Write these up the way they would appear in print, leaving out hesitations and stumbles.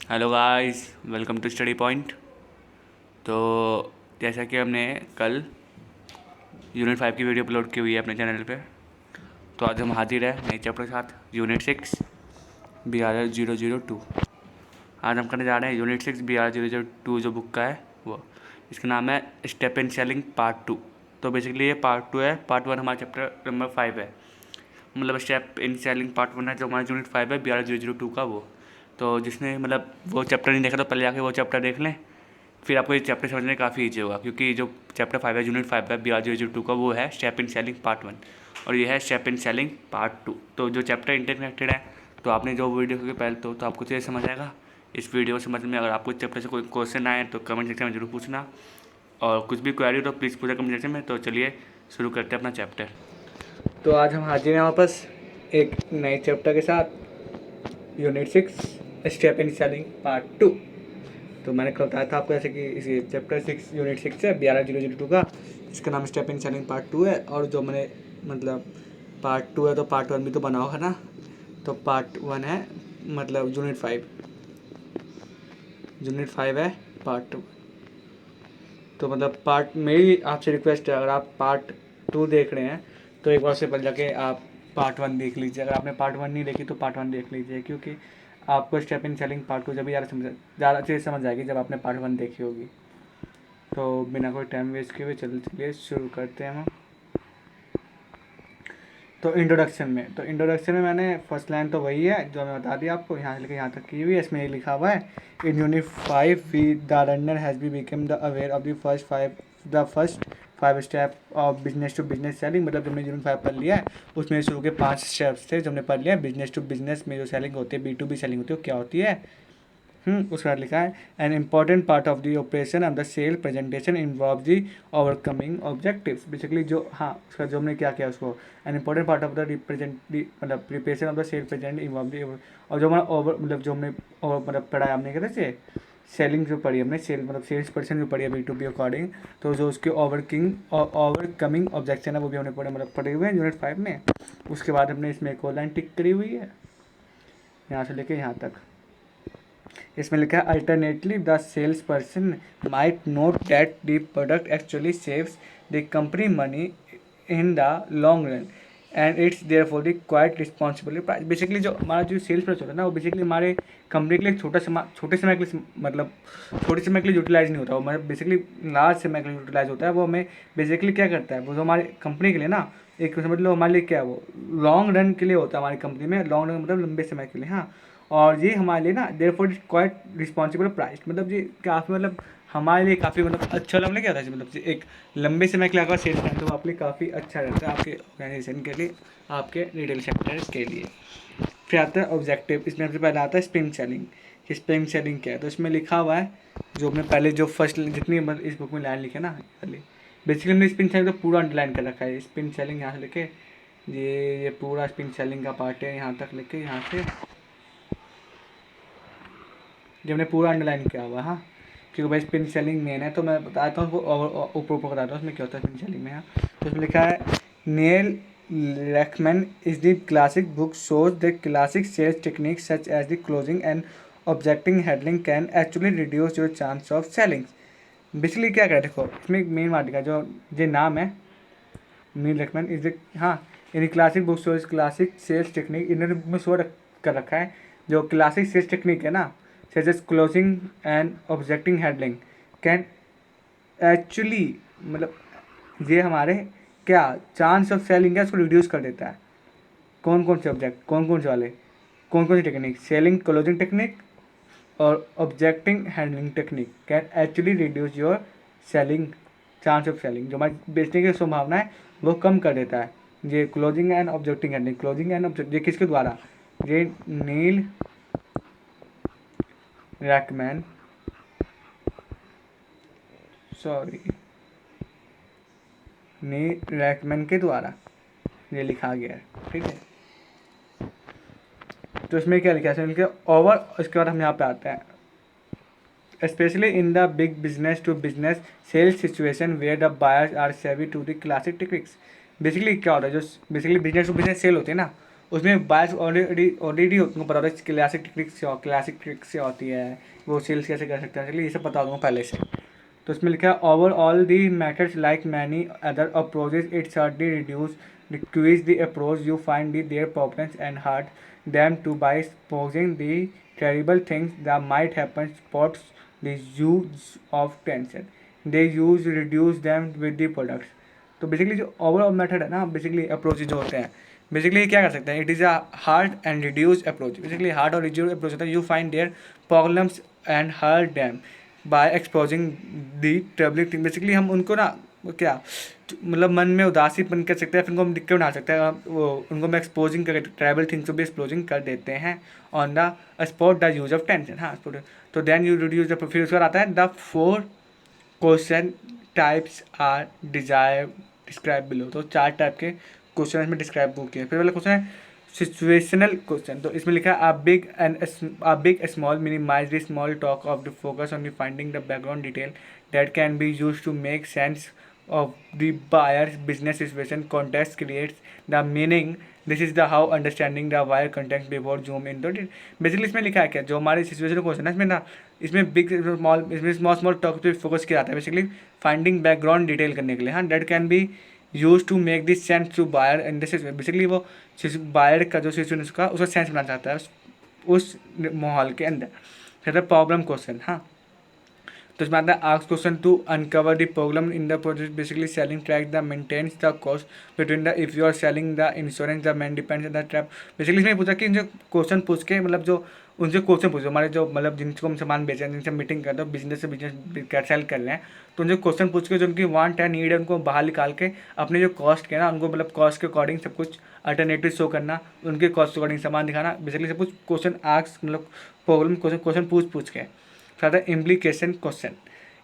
Hello guys, welcome to study point. तो जैसा कि हमने कल यूनिट 5 की वीडियो अपलोड की हुई है अपने चैनल पे, तो आज हम हाजिर है नए चैप्टर के साथ यूनिट 6 BRR 002। आज हम करने जा रहे हैं यूनिट 6 BRR 002 जो बुक का है वो। इसका नाम है स्टेप इन सेलिंग पार्ट 2। तो बेसिकली ये पार्ट 2 है। पार्ट 1 हमारा चैप्टर नंबर 5 है, मतलब स्टेप इन सेलिंग पार्ट 1 है जो हमारा यूनिट 5 है BRR 002 का वो। तो जिसने मतलब वो चैप्टर नहीं देखा तो पहले जाके वो चैप्टर देख लें, फिर आपको ये चैप्टर समझने में काफ़ी ईजी होगा, क्योंकि जो चैप्टर 5 है यूनिट 5 है BRR 002 का वो है स्टेप इन सेलिंग पार्ट 1 और ये है स्टेप इन सेलिंग पार्ट 2। तो जो चैप्टर इंटरकनेक्टेड है, तो आपने जो वीडियो देखी पहले तो आपको तो ये समझ आएगा। इस वीडियो समझ में अगर आपको चैप्टर से कोई क्वेश्चन आए तो कमेंट सेक्शन में जरूर पूछना, और कुछ भी क्वेरी तो प्लीज़ पूछा कमेंट सेक्शन में। तो चलिए शुरू करते हैं अपना चैप्टर। तो आज हम हाजिर हैं वापस एक नए चैप्टर के साथ, unit 6 step in selling part 2। तो मैंने कल बताया था आपको ऐसे कि इसी चैप्टर 6 यूनिट 6 है BRR 002 का, इसका नाम स्टेप इन सेलिंग पार्ट 2 है। और जो मैंने मतलब पार्ट 2 है तो पार्ट 1 भी तो बना होगा ना, तो पार्ट 1 है मतलब यूनिट 5 है पार्ट 2। तो मतलब पार्ट मेरी आपसे रिक्वेस्ट है, अगर आप पार्ट 2 देख रहे हैं तो एक बार से पहले जाके आप पार्ट 1 देख लीजिए। अगर आपने पार्ट 1 नहीं देखी तो पार्ट 1 देख लीजिए, क्योंकि आपको स्टेप इन सेलिंग पार्ट 2 जब भी ज़्यादा अच्छे से समझ आएगी जब आपने पार्ट 1 देखी होगी। तो बिना कोई टाइम वेस्ट किए हुए चलिए शुरू करते हैं हम। तो इंट्रोडक्शन में मैंने फर्स्ट लाइन तो वही है जो मैं बता दिया आपको, यहाँ से लेकर यहाँ तक की हुई है। इसमें ये लिखा हुआ है, in unit 5 we the learner has be become the aware of the first 5 step of business to business selling. मतलब जो हमने यूनिट 5 पढ़ लिया है उसमें शुरू के 5 स्टेप्स थे जो हमने पढ़ लिया है। बिजनेस टू बिजनेस में जो सेलिंग होती है, B2B सेलिंग होती है, वो क्या होती है। उसके बाद लिखा है, an important part of the operation of the sell presentation involve the overcoming objectives. Basically जो उसका जो हमने क्या किया उसको, an important part of the मतलब preparation of the sell present involve the. और जो हमारा ओवर मतलब जो हमने मतलब पढ़ा है हमने कहते से सेलिंग जो पढ़ी हमने मतलब सेल्स पर्सन जो पढ़ी है B2B अकॉर्डिंग, तो जो उसके ओवरकमिंग ऑब्जेक्शन है वो भी हमने पढ़े हुए हैं यूनिट 5 में। उसके बाद हमने इसमें एक और लाइन टिक करी हुई है यहाँ से लेके यहाँ तक। इसमें लिखा है, alternately the sales person might note that the product actually saves the company money in the long run and it's there for the quite responsible price. Basically जो हमारा जो सेल्स प्राइस होता है ना, वो बेसिकली हमारे कंपनी के लिए छोटे समय के लिए मतलब छोटे समय के लिए यूटिलाइज नहीं होता, वो मतलब बेसिकली लार्ज समय के लिए यूटिलाइज होता है। वो हमें बेसिकली क्या करता है, वो जो हमारे कंपनी के लिए ना, एक समझ लो हमारे लिए क्या है, वो लॉन्ग रन के लिए होता है हमारी कंपनी में। लॉन्ग रन मतलब लंबे समय के लिए। हाँ, और ये हमारे लिए ना there for quite responsible price, मतलब ये काफ़ी मतलब हमारे लिए काफ़ी मतलब अच्छा लगने क्या था मतलब एक लंबे समय के लिए अगर सेल्स है तो आपके लिए काफ़ी अच्छा रहता है, आपके ऑर्गेनाइजेशन के लिए, आपके रिटेल सेक्टर के लिए। फिर आता है ऑब्जेक्टिव। इसमें सबसे पहले आता है स्प्रिंग सेलिंग। कि स्प्रिंग सेलिंग क्या है, तो इसमें लिखा हुआ है जो हमने पहले जो फर्स्ट जितनी मतलब इस बुक में लाइन लिखे ना पहले, बेसिकली हमने स्प्रिंग सेलिंग तो पूरा अंडरलाइन कर रखा है। स्प्रिंग सेलिंग यहाँ से लेके ये पूरा स्प्रिंग सेलिंग का पार्ट है, यहाँ तक लेके यहाँ से जो हमने पूरा अंडरलाइन किया हुआ है। हाँ, क्योंकि भाई स्पिन सेलिंग मेन है, तो मैं बताता हूँ ऊपर ऊपर बताता हूँ उसमें क्या होता है स्पिन सेलिंग में। हाँ, तो इसमें लिखा है, Neil Rackham is the classic book shows the classic sales technique such as the closing and objecting handling can actually reduce your chance of selling. Basically क्या कह देखो, इसमें मेन बात का जो ये नाम है, नील रैकमैन इज द हाँ in classic book shows classic sales technique, इन्होंने बुक में शो कर रखा है जो क्लासिक सेल्स टेक्निक है ना, such as closing and objecting handling can actually मतलब ये हमारे क्या चांस ऑफ सेलिंग है उसको रिड्यूस कर देता है। कौन कौन से ऑब्जेक्ट, कौन कौन से वाले, कौन कौन सी टेक्निक, सेलिंग क्लोजिंग टेक्निक और objecting handling technique can actually reduce your selling chance of selling. जो हमारी बेचने की संभावना है वो कम कर देता है। ये closing and objecting handling, closing and object, ये किसके द्वारा, ये नील रैकमैन नील रैकमैन के द्वारा ये लिखा गया है। ठीक है, तो इसमें क्या लिखा है, ओवर। उसके बाद हम यहाँ पे आते हैं, specially in the big business to business sales situation where the buyers are savvy to the classic techniques. Basically क्या होता है, जो basically business to business sale होती है ना, उसमें बायस ऑलरेडी उनको पता होता है क्लासिक ट्रिक्स से होती है, वो सेल्स कैसे कर सकते हैं, चलिए ये सब बता दूंगा पहले से। तो इसमें लिखा है overall the methods like many other approaches it certainly reduce decrease the approach you find their problems and hurt them to by exposing the terrible things that might happen spots the use of tension they use reduce them with the products। तो basically जो overall method है ना, basically approach जो होते हैं, basically क्या कर सकते हैं, it is a hard and reduce approach. Basically hard और रिड्यूस अप्रोच होता है, you find their problems and hurt them by exposing the troubling thing. Basically हम उनको ना क्या मतलब मन में उदासीपन कर सकते हैं, फिर उनको हम दिक्कत बना सकते हैं, वो उनको हम एक्सपोजिंग करके ट्राइबल थिंग्स को भी एक्सपोजिंग कर देते हैं on the spot the use of tension. हाँ, तो देन यू रिड्यूस द, फिर उसके बाद आता है the 4 question types are desire describe below. तो 4 टाइप के क्वेश्चन इसमें डिस्क्राइब किए। फिर वाला क्वेश्चन है सिचुएशनल क्वेश्चन। तो इसमें लिखा है a big small minimize the small talk of the focus on the finding the background detail that can be used to make sense of the buyer's business situation context creates the meaning। This is the how understanding the wider context before zoom in. तो basically इसमें लिखा है क्या, जो हमारे situation question है इसमें ना, इसमें बिग स्मॉल, इसमें स्मॉल टॉक पे फोकस किया जाता है बेसिकली फाइंडिंग बैकग्राउंड डिटेल करने के लिए। हाँ, that can be use to make this sense to buyer in this. Basically वो बायर का जो सिचुएशन उसका सेंस बनाना चाहता है उस माहौल के अंदर। फिर प्रॉब्लम क्वेश्चन। हाँ, तो इसमें आता है ask question to uncover the problem in the project. Basically selling track the maintenance the cost between the if you are selling the insurance the man depends the trap. Basically इसमें पूछा कि इनसे question पूछ के मतलब जो उनसे question पूछो, हमारे जो मतलब जिनको हम सामान बेच रहे हैं, जिनसे मीटिंग करते हो, बिजनेस से बिजनेस सेल कर रहे हैं, तो उनसे क्वेश्चन पूछ के जो उनकी वांट है, नीड है, उनको बाहर निकाल के अपने जो कॉस्ट के ना, उनको मतलब कॉस्ट के अकॉर्डिंग सब कुछ अल्टरनेटिव शो करना, उनके कॉस्ट के अकॉर्डिंग सामान दिखाना। बेसिकली सब कुछ क्वेश्चन आस्क मतलब प्रॉब्लम क्वेश्चन पूछ के। साथ implication question.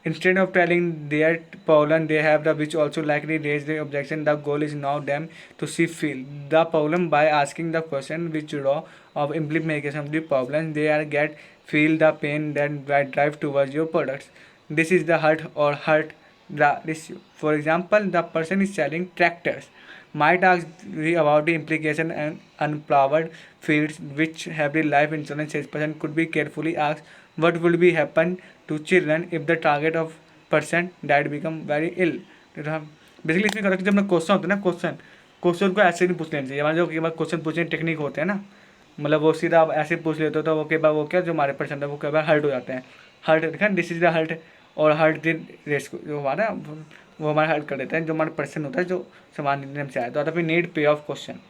Instead of telling their problem they have the which also likely raise the objection, the goal is now them to see feel the problem by asking the question which raw of implementation of the problem they are get feel the pain then drive towards your products. This is the hurt the issue. For example, the person is selling tractors might ask about the implication and unplowed fields which have the life insurance salesperson could be carefully asked what will be happen to children if the target of person that become very ill। Basically इसमें करता है जब मैं question होता है ना, question को ऐसे नहीं पूछ लेना चाहिए। हमारे जो कई बार क्वेश्चन पूछने टेक्निक होते हैं ना, मतलब वो सीधा आप ऐसे पूछ लेते हो तो वो कई बार वो क्या जो हमारे पर्सन है वो कई बार हर्ट हो जाते हैं। हर्ट देखा, दिस इज द हर्ट और हर्ट दिन रेस जो हमारा वो हमारा हर्ट कर देता है, जो हमारा पर्सन होता है जो सामान नियम से आया। तो आता फिर नीड पे ऑफ क्वेश्चन।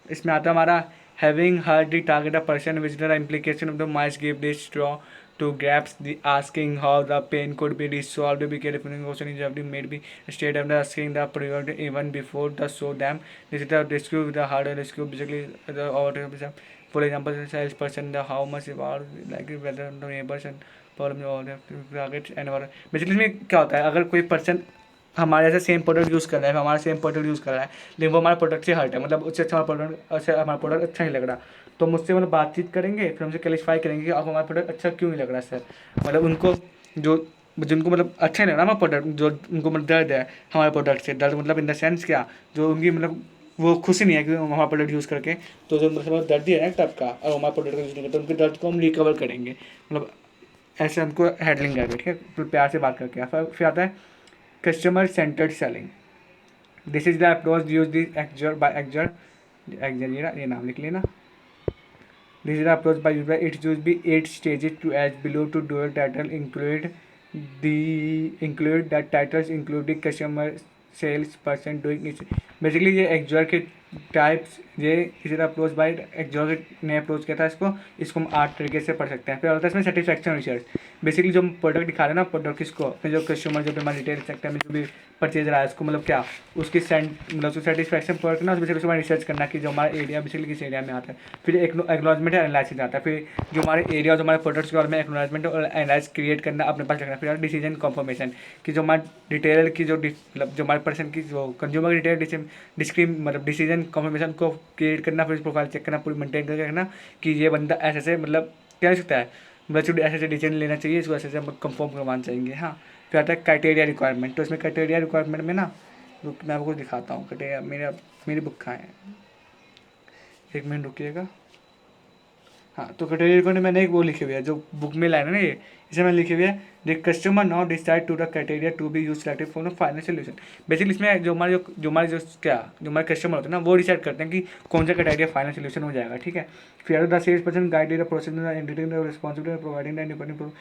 इसमें आता है हमारा having hurt the target a person which the implication of the mice give this straw to grasp the asking how the pain could be resolved to be careful question is every made be state of the asking the priority even before the show them this is the rescue the harder rescue basically the order for example the salesperson the how much about like whether the neighbors and problem or the targets and और basically इसमें क्या होता है, अगर कोई person हमारे ऐसे same product use कर रहा है, हमारा सेम प्रोडक्ट यूज़ कर रहा है, लेकिन वो हमारे प्रोडक्ट से हर्ट है, मतलब उससे अच्छा हमारा प्रोडक्ट अच्छा नहीं लग रहा, तो मुझसे मतलब बातचीत करेंगे, फिर हमसे क्लैरिफाई करेंगे कि आपको हमारा प्रोडक्ट अच्छा क्यों नहीं लग रहा सर। मतलब उनको जो जिनको मतलब अच्छा नहीं लग रहा हमारा प्रोडक्ट, जो उनको मतलब दर्द है हमारे प्रोडक्ट से, दर्द मतलब इन द सेंस क्या, जो उनकी मतलब वो खुशी नहीं है कि हमारा प्रोडक्ट यूज़ करके, तो जो मतलब दर्द ही है ना टाइप का, और हमारा प्रोडक्ट यूज़ नहीं करते, तो उनके दर्द को हम रिकवर करेंगे, मतलब ऐसे हमको हैंडलिंग करेंगे, ठीक है, फिर प्यार से बात करके। फिर आता है customer centred selling. This is the approach use this एक्जर बाय एक्जर ये नाम लिख लेना। This is the approach by used by its used be 8 stages to as below to dual title include the titles include the customer sales person doing it। Basically ये XOR के types, ये इसी तरह अप्रोच बाय एक्जोर ने approach किया था इसको हम 8 तरीके से पढ़ सकते हैं। फिर होता है इसमें सेटिस्फैक्शन रिसर्च। बेसिकली जो प्रोडक्ट दिखा रहे हैं ना, प्रोडक्ट किसको, फिर जो कस्टमर जो हमारे रिटेल सेक्टर में जो भी परचेज रहा है उसको मतलब क्या उसकी मतलब उसको सेटिस्फैक्शन प्रोडक्ट ना, बेसिकली उसको रिसर्च करना कि जो हमारा एरिया बेसिकली किस एरिया में आता है। फिर एक्नॉलेजमेंट है एनालिसिस आता है, फिर जो हमारे एरिया जो हमारे प्रोडक्ट्स के बारे में एक्नॉलेजमेंट और एनालाइज क्रिएट करना अपने पास रखना। फिर डिसीजन कन्फर्मेशन कि जो हमारे रिटेलर की जो मतलब जो हमारे पर्सन की जो कंज्यूमर की रिटेल मतलब डिसीजन कन्फर्मेशन को क्रिएट करना, फिर प्रोफाइल चेक करना, पूरी मेंटेन करके रखना कि ये बंदा ऐसे ऐसे मतलब क्या सकता है, मतलब ऐसे ऐसे डिसीजन लेना चाहिए, इसको ऐसे ऐसे हम कंफर्म करवाना चाहेंगे। हाँ, फिर आता है क्राइटेरिया रिक्वायरमेंट। तो इसमें क्राइटेरिया रिक्वायरमेंट में ना मैं आपको दिखाता हूँ क्राइटेरिया, मेरी बुक कहाँ है, एक मिनट रुकिएगा। हाँ, तो कैटेगरी को मैंने एक वो लिखे हुए है, जो बुक में लाइन है ना ये, इसे मैंने लिखे हुए है, the customer now decide to the criteria to be use selected for the final solution. Basically इसमें जो हमारे कस्टमर होते हैं ना, वो डिसाइड करते हैं कि कौन सा क्राइटेरिया फाइनल सोल्यूशन हो जाएगा, ठीक है। फिर the sales person guide the process responsibility providing the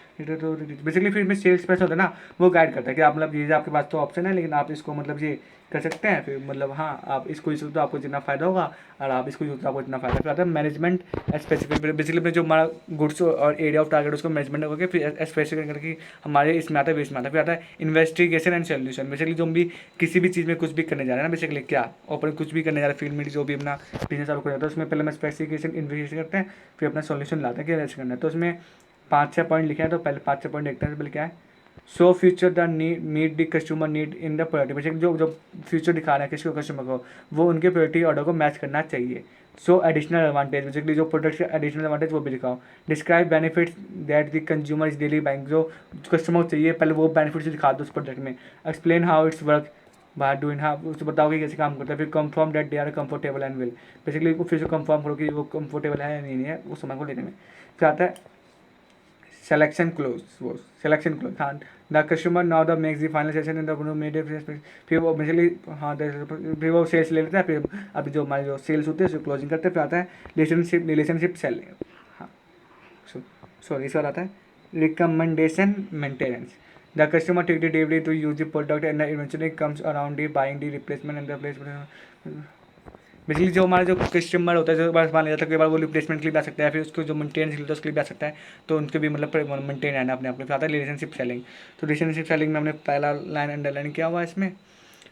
basically फिर इसमें सेल्स पर्सन होता है ना, वो गाइड करता है कि आप मतलब ये आपके पास तो ऑप्शन है, लेकिन आप इसको मतलब ये कर सकते हैं, फिर मतलब हाँ आप इसको यूज तो आपको जितना फ़ायदा होगा, और आप इसको यूज तो आपको इतना फ़ायदा। फिर आता है मैनेजमेंट स्पेसिफिक, बेसिकली अपने जो हमारा गुड्स और एरिया ऑफ टारगेट उसको मैनेजमेंट होकर फिर स्पेसिफिक करके हमारे इसमें आता है, वेस्ट में आता है। फिर आता है इन्वेस्टिगेशन एंड सोल्यूशन, बेसिकली जो हम भी किसी भी चीज़ में कुछ भी करने जा रहे हैं ना, बेसिकली क्या ओपन कुछ भी करने जा रहे हैं फील्ड में, जो भी अपना बिजनेस चालू कर जाता है, उसमें पहले हम स्पेसिफिकेशन इन्वेस्टिगेशन करते हैं, फिर अपना सोल्यूशन लाते हैं कि ऐसे करना है। तो उसमें 5-6 पॉइंट लिखे हैं, तो पहले 5-6 पॉइंट देखते हैं। पहले क्या है, so future the need the customer need in the priority, basically जो फ्यूचर दिखा रहे हैं किसी को कस्टमर को, वो उनके प्रायोरिटी ऑर्डर को मैच करना चाहिए। सो एडिशनल एडवांटेज, बेसिकली जो प्रोडक्ट का एडिशनल एडवांटेज वो भी दिखाओ। Describe benefits that the consumer is daily buying, जो कस्टमर को चाहिए पहले वो बेनिफिट्स दिखा दो उस प्रोडक्ट में। Explain how it's work by doing, हाँ उसको बताओ कि कैसे काम करता है। फिर confirm that they are comfortable and will, basically फिर से कंफर्म करो कि वो कंफर्टेबल है या नहीं है उस समय को लेने में। फिर आता है सिलेक्शन क्लोज, वो सिलेक्शन क्लोज, हाँ the customer now the makes the final session in the made, फिर वो बेसिकली हाँ फिर वो सेल्स ले लेता है, फिर अभी जो हमारे जो सेल्स होते हैं उसको क्लोजिंग करते हैं। फिर आता है रिलेशनशिप सेलिंग, हाँ सॉरी इस बार आता है recommendation maintenance, the customer take the delivery to use the product and eventually comes around the buying the replacement and the placement. Basically जो हमारा जो कस्टमर होता है, जो बार मान लिया जाता है, कई बार वो रिप्लेसमेंट के लिए भी आ सकता है, फिर उसको जो मेंटेनेंस के लिए उसके लिए भी आ सकता है, तो उनके भी मतलब मेंटेन रहना अपने आप में। आता है रिलेशनशिप सेलिंग, तो रिलेशनशिप सेलिंग में हमने पहला लाइन अंडरलाइन किया हुआ है इसमें।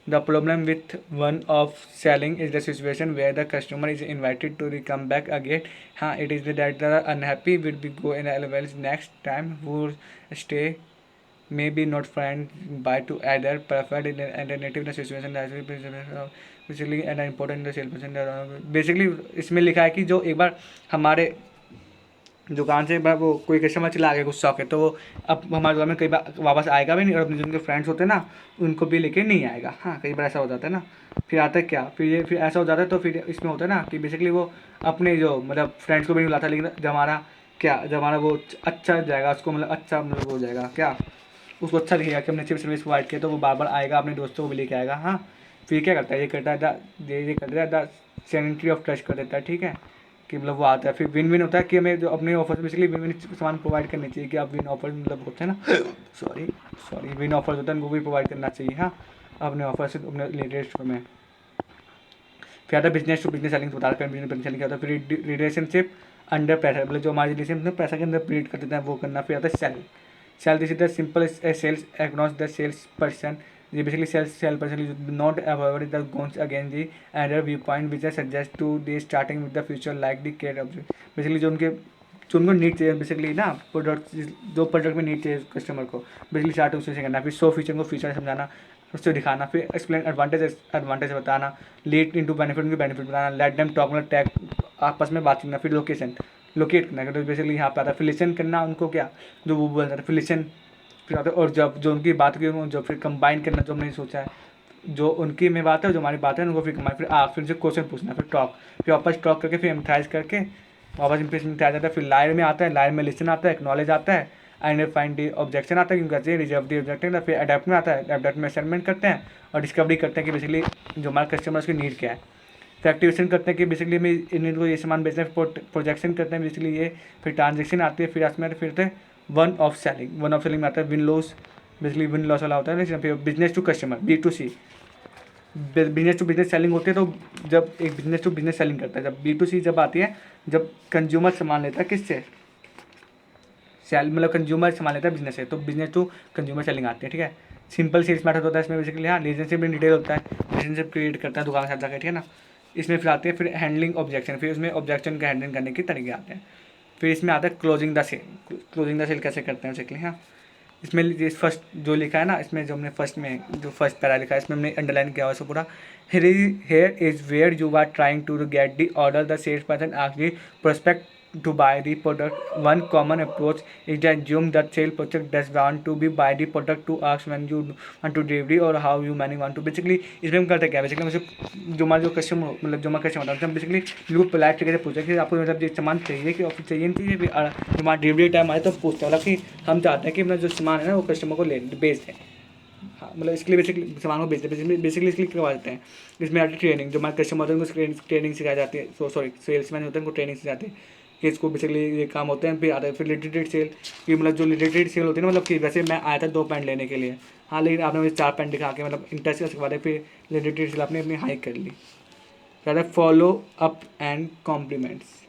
The problem with one of selling is the situation where the customer is invited to come back again, हाँ it is that they are unhappy with be go in एलवेल्स next time वो stay may be not find by to either preferred in alternative the situation basically and important in the salesperson basically इसमें लिखा है कि जो एक बार हमारे दुकान से वो कोई कस्टमर चला गया गुस्सा होकर, तो वो अब हमारे दुकान में कई बार वापस आएगा भी नहीं, और अपने जो उनके फ्रेंड्स होते हैं ना उनको भी लेके नहीं आएगा। हाँ कई बार ऐसा हो जाता है ना। फिर आता है क्या, फिर ऐसा हो जाता है, तो फिर इसमें होता है ना कि बेसिकली वो अपने जो मतलब फ्रेंड्स को भी नहीं बुलाता, लेकिन जब हमारा वो अच्छा जाएगा उसको मतलब अच्छा मतलब हो जाएगा क्या, उसको अच्छा दिखेगा कि हमने अच्छी सर्विस प्रोवाइड किया, तो वो बार बार आएगा, अपने दोस्तों को भी लेके आएगा। हाँ फिर क्या करता है, ये करता है ये करता है द सेनेटरी ऑफ ट्रस्ट कर देता है, ठीक है, कि मतलब वो आता है। फिर विन विन होता है कि हमें जो अपने ऑफर बेसिकली विन विन सामान प्रोवाइड करनी चाहिए, कि आप विन ऑफर मतलब होते हैं ना सॉरी विन ऑफर होता है उनको भी प्रोवाइड करना चाहिए। हाँ अपने ऑफर से अपने लेटेस्ट में। फिर आता है बिजनेस टू बिजनेस सेलिंग, बता कर बिजनेस सेलिंग क्या होता है। फिर रिलेशनशिप अंडर प्रेशर, मतलब जो हमारे रिलेशनशिप पैसा के अंदर प्रीड कर देता है वो करना। फिर आता है sale this is the simple sales एक्नॉस द सेल्स पर्सन, ये basically sale person not avoid the गोन्स अगेन दी एंडर view point which suggest to the starting with the future like the care of, basically जो उनको need चाहिए basically ना product, जो product में नीड चाहिए कस्टमर को, बेसिकली स्टार्ट उससे करना। फिर शो फीचर को फीचर समझाना, उससे दिखाना। फिर एक्सप्लेन एडवांटेज बताना, लीड इनटू बेनिफिट उनके बेनिफिट बताना, लेट देम टॉक मतलब टैग आपस में बात करना। फिर लोकेट करना, तो बेसिकली यहाँ पे आता है फिर लिसन करना उनको, क्या जो वो बोल रहा था फिर लिसन। फिर आता है और जब जो उनकी बात की जो फिर कंबाइन करना, जो हमने सोचा है जो उनकी में बात है जो हमारी बात है उनको फिर कंबाइन। फिर से क्वेश्चन पूछना, फिर टॉक, फिर वापस टॉक करके फिर एम्फसाइज करके वापस इम्प्रेशन आ जाता है। फिर लाइन में आता है, लाइन में लिसन आता है, एक्नॉलेज आता है, एंड फाइंड दी ऑब्जेक्शन आता है क्योंकि कहते हैं रिजर्व दी ऑब्जेक्शन। फिर अडेप्ट में आता है, अडेप्ट में असेसमेंट करते हैं और डिस्कवरी करते हैं कि बेसिकली जो हमारे कस्टमर उसकी नीड क्या है। फिर एक्टिवेशन करते हैं कि बेसिकली हमें इनको ये सामान बेचना है, प्रोजेक्शन करते हैं बेसिकली ये। फिर ट्रांजेक्शन आती है, फिर इसमें फिर वन ऑफ सेलिंग में आता है win loss, basically win loss वाला होता है। फिर business to customer B2C, business to business selling होती है। तो जब एक बिजनेस टू बिजनेस सेलिंग करता है, जब B2C जब आती है, जब कंज्यूमर सामान लेता है किससे, मतलब कंज्यूमर सामान लेता है बिजनेस से, तो बिजनेस टू कंज्यूमर सेलिंग आती है, ठीक है। सिंपल सेल्स मैथड होता है इसमें बेसिकली। हाँ रिलेशनशिप में डिटेल होता है, रिलेशनशिप क्रिएट करता है दुकान के साथ जाकर, ठीक है ना। इसमें फिर आते हैं फिर हैंडलिंग ऑब्जेक्शन, फिर उसमें ऑब्जेक्शन का हैंडलिंग करने के तरीके आते हैं। फिर इसमें आता है क्लोजिंग द सेल कैसे करते हैं बेसिकली। हाँ इसमें फर्स्ट जो लिखा है ना, इसमें जो हमने फर्स्ट पैरा लिखा है इसमें हमने अंडरलाइन किया हुआ है पूरा। Here is where you are trying to get the order the sales person ask the prospect to buy the product. One common approach is to assume that sales process does want to be buy the product to ask when you want to delivery or how you many want to. Basically इसमें हम करते क्या है, basically मुझे जो हमारा जो customer मतलब जो हमारा कस्टमर होता है बेसिकली बिल्कुल पोलाइट तरीके से पूछा कि आपको मतलब ये सामान चाहिए कि ऑफिस चाहिए नहीं चाहिए, फिर जो हमारा डिलीवरी टाइम आए तो पूछते हैं मतलब कि हम चाहते हैं कि मतलब जो सामान है ना वो कस्टमर को ले बेच दें। हाँ मतलब इसके लिए बेसिकली सामान को बेचते हैं, बेसिकली इसके लिए करवा देते हैं। इसमें आती है ट्रेनिंग, जो हमारे कस्टमर होते हैं उनको ट्रेनिंग सिखाई जाती है, सॉरी सेल्समैन होते हैं उनको ट्रेनिंग सिखाती है कि इसको बेसिकली ये काम होते हैं। फिर आता है फिर रिलेटेड सेल कि मतलब जो रिलेटेड सेल होती है ना, मतलब कि वैसे मैं आया था 2 पैंट लेने के लिए, हाँ लेकिन आपने मुझे 4 पैंट दिखा के मतलब इंटरेस्ट के बाद फिर रिलेटेड सेल आपने अपनी हाई कर ली। फिर follow up and compliments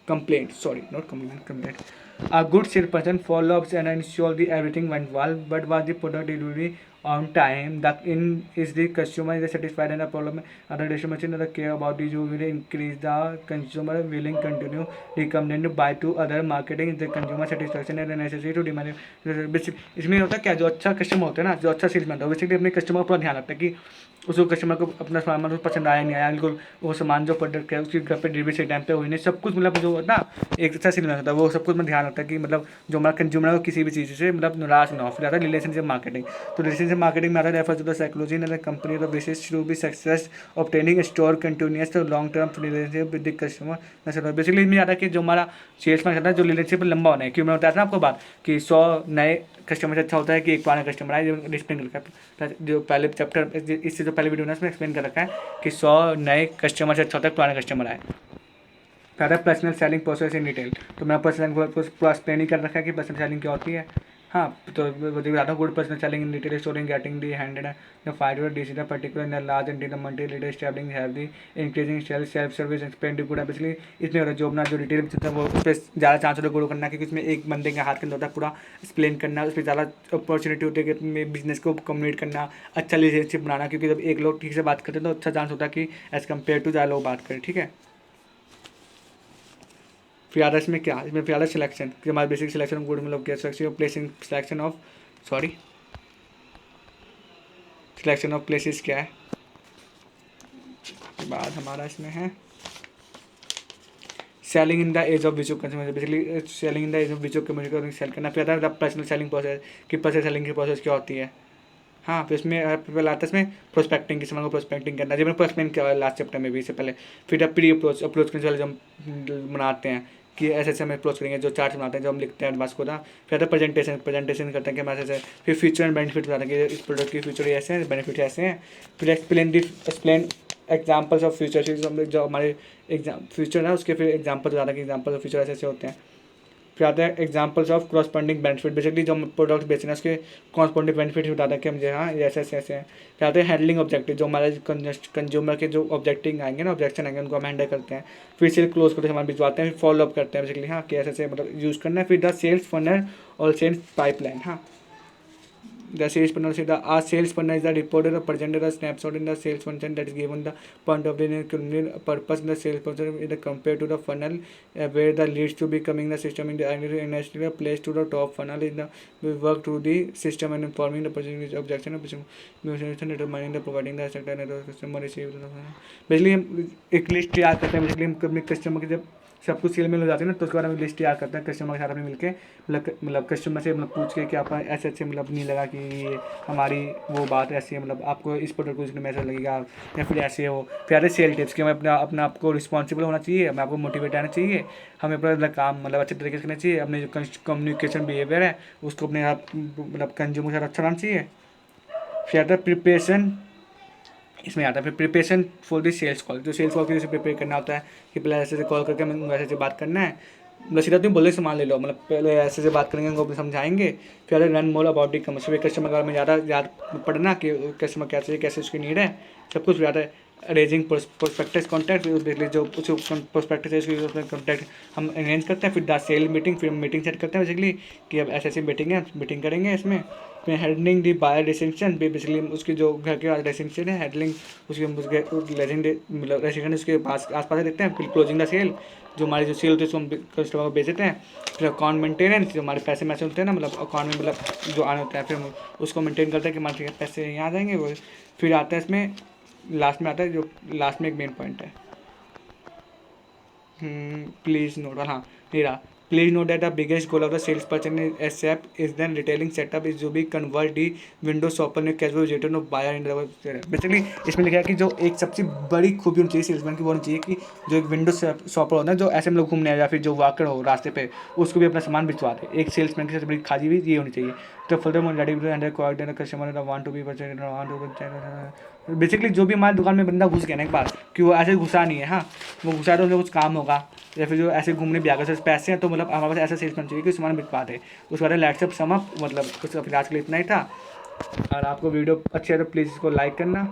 complaint, sorry not complaint. A good salesperson follow-ups and ensure the everything went well, but was the product delivery on time, that in is the customer is satisfied and a problem other customer that care about the you will increase the consumer willing continue recommend to buy to other marketing the consumer satisfaction and necessary to demand basic। इसमें होता है क्या, जो अच्छा customer होता है ना, जो अच्छा सेल्समैन होता है बेसिकली अपने कस्टमर का पूरा ध्यान रखता है कि उसको कस्टमर को अपना सामान पसंद आया नहीं आया, बिल्कुल वो सामान जो प्रोडक्ट है उसकी घर पे डिलीवरी सही टाइम पे हुई नहीं, सब कुछ मतलब जो ना एक अच्छा सेल्समैन होता है वो सब कुछ में ध्यान रखता है कि मतलब जो हमारा कंज्यूमर को किसी भी चीज़ से मतलब निराश ना हो। फिर आता है रिलेशनशिप मार्केटिंग। तो रिलेशनशिप मार्केटिंग में आता है refer to the psychology in the company the basis to be success obtaining store continuous long term relationship with the customer. Basically इसमें आता है कि जो हमारा सेल्समैन करता है जो रिलेशनशिप लंबा होना है, क्यों मैं बताया था ना आपको बात कि 100 नए कस्टमर से अच्छा होता है कि एक पुराना कस्टमर आए, जो एक्सप्लेन कर रखा है जो पहले चैप्टर इससे जो पहले वीडियो ना उसमें एक्सप्लेन कर रखा है कि 100 नए कस्टमर से अच्छा होता है पुराना कस्टमर आए। पहला personal selling process in detail, तो मैं पर्सनल पूरा एक्सप्लेन ही कर रखा है कि पर्सनल सेलिंग क्या होती है। हाँ तो बताता हूँ, good personal selling in detail storing getting the handed the five decision particular in large and the multi leader स्टेबलिंग have the increasing self service expand good है। बेसिकली इसमें होता है जो अपना जो डिटेल होता है वो उस पर ज़्यादा चांस होता है ग्रो करना, क्योंकि इसमें एक बंदे के हाथ के अंदर होता है पूरा एक्सप्लेन करना, उस पर ज़्यादा अपॉर्चुनिटी होती है कि बिजनेस को कम्युनिकेट करना, अच्छा रिलेशनशिप बनाना, क्योंकि जब एक लोग ठीक से बात करते हैं तो अच्छा चांस होता है कि एज़ कम्पेयर टू ज़्यादा लोग बात करें। ठीक है, फिर आता है इसमें क्या, इसमें फिर आता है सिलेक्शन कि हमारे बेसिक सिलेक्शन गुड मतलब क्या placing selection of selection of places क्या है। बाद हमारा इसमें है selling in the age of विचो consumer, basically selling in the age of विचो कम्युनिकेशन सेल करना। फिर आता है पर्सनल सेलिंग प्रोसेस कि पर्सनल सेलिंग की प्रोसेस क्या होती है। हाँ फिर इसमें पहले आता है इसमें प्रोस्पेक्टिंग की सामान को प्रोस्पेक्टिंग करना, जब मैंने प्रोस्पेक्टिंग किया लास्ट चैप्टर में भी इससे पहले। फिर प्री अप्रोच करने वाले जो हम बनाते हैं कि ऐसे ऐसे हम अप्रोच करेंगे, जो चार्ट बनाते हैं जो हम लिखते हैं एडवांस को था। फिर आता है प्रेजेंटेशन करते हैं कि हम ऐसे। फिर फ्यूचर एंड बेनिफिट बताते हैं कि इस प्रोडक्ट की फ्यूचर ऐसे हैं, बेनिफिट ऐसे हैं। फिर एक्सप्लेन एग्जाम्पल्स ऑफ फ्यूचर, जो हमारे एग्जाम फ्यूचर है उसके फिर एग्जाम्पल बताता है कि एग्जाम्पल ऑफ फ्यूचर ऐसे ऐसे होते हैं। फिर आता है examples of corresponding benefit, basically जो हम प्रोडक्ट बेच रहे हैं उसके कॉरस्पॉन्डिंग बेनिफिट बताता है कि मुझे हाँ ये ऐसे ऐसे ऐसे हैं। फिर आते हैं हैंडलिंग ऑब्जेक्टिव, जो हमारे कंज्यूमर के जो ऑब्जेक्टिव आएंगे ना, ऑब्जेक्शन आएंगे उनको हम हैंडल करते हैं। फिर सेल क्लोज करके हमारे भिजवाते हैं, फिर फॉलो अप करते हैं बेसिकली हाँ कि ऐसे ऐसे मतलब यूज़ करना है। फिर द सेल्स फनल और सेल्स पाइपलाइन, हाँ the sales funnel is a sales funnel is the reported or presented a snapshot in the sales function that is given the point of the purpose in the sales function is the compared to the funnel where the leads to be coming the system in the initially placed to the top funnel in the we work through the system and informing the person objection of determining the providing the sector and the customer receive basically हम एक list तैयार करते हैं। Basically हम अपने customer के जब सब कुछ सेल में हो जाते हैं ना, तो उसके बाद हम लिस्ट तैयार करते हैं कस्टमर के साथ अपने मिलके मतलब कस्टमर से मतलब पूछ के कि आपका ऐसे अच्छे मतलब नहीं लगा कि ये हमारी वो बात ऐसी है, मतलब आपको इस प्रोडक्ट को में ऐसा लगेगा या फिर ऐसे हो। फिर आते सेल टिप्स कि हमें अपना आपको रिस्पॉन्सिबल होना चाहिए, हमें आपको मोटिवेट आना चाहिए, हमें अपना काम मतलब अच्छे तरीके से करना चाहिए, अपने जो कम्युनिकेशन बिहेवियर है उसको अपने साथ मतलब कंज्यूमर के साथ अच्छा रहना चाहिए। फिर आता है प्रिपरेशन, इसमें आता है फिर preparation for the sales call, जो सेल्स कॉल के लिए प्रिपेयर करना होता है कि पहले ऐसे से कॉल करके हमें ऐसे से बात करना है, मतलब सीधा तुम बोले सामान ले लो, मतलब पहले ऐसे से बात करेंगे उनको समझाएंगे। फिर run more about the commercial customer के बारे में ज़्यादा पढ़ना कि कस्टमर क्या चाहिए कैसे उसकी नीड है सब कुछ। ज़्यादा अरेंजिंग प्रोस्पेक्टस कॉन्टैक्ट, जो प्रोस्पेक्टस है उसकी कॉन्टैक्ट हम अरेंज करते हैं। फिर द सेल मीटिंग, फिर हम मीटिंग सेट करते हैं बेसिकली कि अब ऐसे ऐसी मीटिंग है, मीटिंग करेंगे इसमें। फिर हैंडलिंग दी बायर रेसिडेंशियल, बेसिकली उसकी जो घर के रेसिडेंशियल है हैंडलिंग उसकी उसके मतलब रेसिडेंट उसके पास आसपास देखते हैं। फिर क्लोजिंग द सेल, जो हमारी जो सेल होती है उसको हम कस्टमर को बेच देते हैं। फिर अकाउंट मेंटेनेंस, जो हमारे पैसे मैसे होते हैं ना मतलब अकाउंट में मतलब जो आने होते हैं, फिर हम उसको मेंटेन करते हैं कि हमारे पैसे यहाँ आ जाएंगे वो। फिर आता है इसमें लास्ट में आता है जो लास्ट में एक मेन पॉइंट है प्लीज नोट, हाँ नहीं रहा, please note that the biggest goal of the sales person is ASAP is then retailing setup is जो भी कन्वर्ट दी विंडो शॉपर ने casual return of buyer in basically इसमें लिखा है कि जो एक सबसे बड़ी खूबी होनी चाहिए सेल्समैन की वो होनी चाहिए कि जो एक विंडो शॉपर होता है, जो ऐसे हम लोग घूमने आए या फिर जो वाकर हो रास्ते पे, उसको भी अपना सामान भिजवा दे। एक सेल्समैन की सबसे बड़ी खाजी भी ये होनी चाहिए। तो further ready customer want to be basically जो भी हमारी दुकान में बंदा घुस गया ना एक बार, कि वो ऐसे घुसा नहीं है, हाँ वो घुसा तो कुछ काम होगा, या फिर जो ऐसे घूमने भी आगे पैसे हैं, तो मतलब हमारे पास ऐसा सेल्समैन चाहिए कि सामान बिकवा दे। उसके बाद लैट्सअप समअप, मतलब कुछ फिलहाल के लिए इतना ही था। और आपको वीडियो अच्छी है तो प्लीज़ इसको लाइक करना,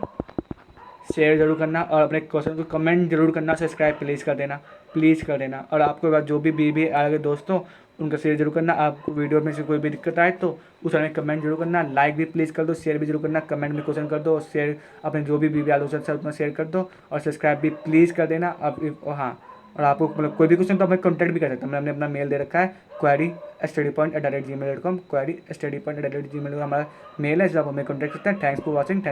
शेयर जरूर करना, और अपने क्वेश्चन को कमेंट जरूर करना, सब्सक्राइब प्लीज़ कर देना, प्लीज़ कर देना। और आपके बाद जो भी बीबी आगे दोस्तों उनका शेयर जरूर करना। आपको वीडियो में से कोई भी दिक्कत आए तो उस में कमेंट जरूर करना, लाइक भी प्लीज़ कर दो, शेयर भी जरूर करना, कमेंट में क्वेश्चन कर दो, और शेयर अपने जो भी बीबी आलोचना से उतना शेयर कर दो, और सब्सक्राइब भी प्लीज़ कर देना। अब हाँ, और आपको मतलब कोई भी क्वेश्चन तो हमें कॉन्टैक्ट भी कर सकते हैं। हमने अपना मेल दे रखा है query@studypoint@gmail.com, query@studypoint@gmail हमारा मेल है, जब हमें कॉन्टैक्ट करते हैं। Thanks for watching.